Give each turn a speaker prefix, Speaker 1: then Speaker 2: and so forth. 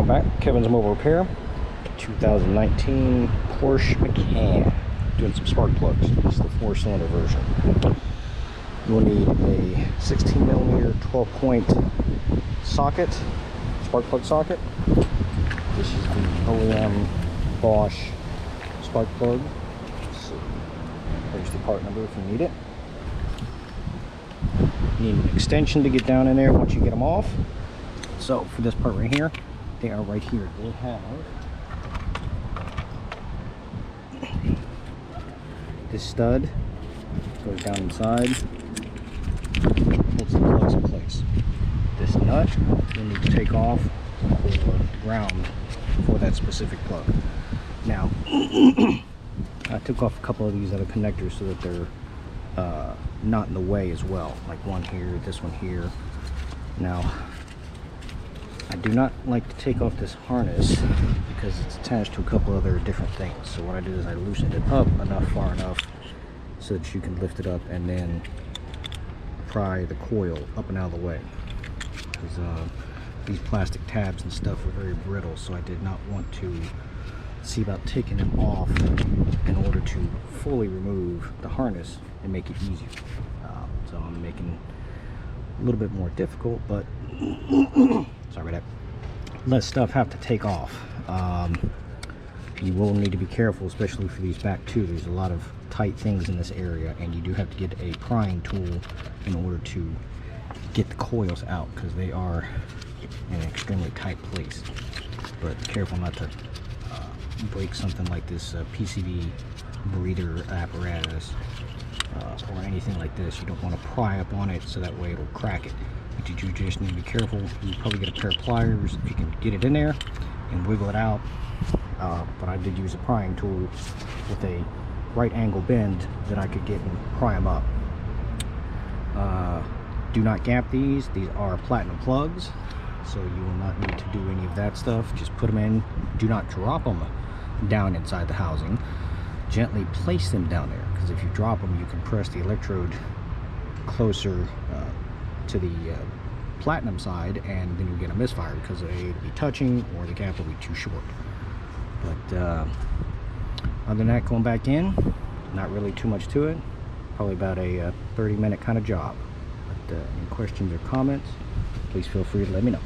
Speaker 1: Welcome back. Kevin's Mobile Repair. 2019 Porsche Macan. Doing some spark plugs. This is the 4-cylinder version. You will need a 16mm 12-point socket, spark plug socket. This is the OEM Bosch spark plug. So there's the part number if you need it. You need an extension to get down in there once you get them off. So for this part right here, they are right here. They have this stud, goes down inside, holds the plugs in place. This nut you'll need to take off for ground for that specific plug. Now, I took off a couple of these other connectors so that they're not in the way as well. Like one here, this one here. Now, I do not like to take off this harness because it's attached to a couple other different things. So what I did is I loosened it up far enough so that you can lift it up and then pry the coil up and out of the way. Because these plastic tabs and stuff are very brittle, so I did not want to see about taking them off in order to fully remove the harness and make it easier. So I'm making it a little bit more difficult, but sorry about that. Let stuff have to take off. You will need to be careful, especially for these back two. There's a lot of tight things in this area, and you do have to get a prying tool in order to get the coils out because they are in an extremely tight place. But careful not to break something like this PCV breather apparatus or anything like this. You don't want to pry up on it so that way it'll crack it. But you just need to be careful. You probably get a pair of pliers if you can get it in there and wiggle it out. But I did use a prying tool with a right angle bend that I could get and pry them up. Do not gap these. These are platinum plugs, so you will not need to do any of that stuff. Just put them in. Do not drop them down inside the housing. Gently place them down there, because if you drop them, you can press the electrode closer to the platinum side, and then you get a misfire because it'll be touching or the gap will be too short. But other than that, going back in, not really too much to it. Probably about a 30-minute kind of job. But any questions or comments, please feel free to let me know.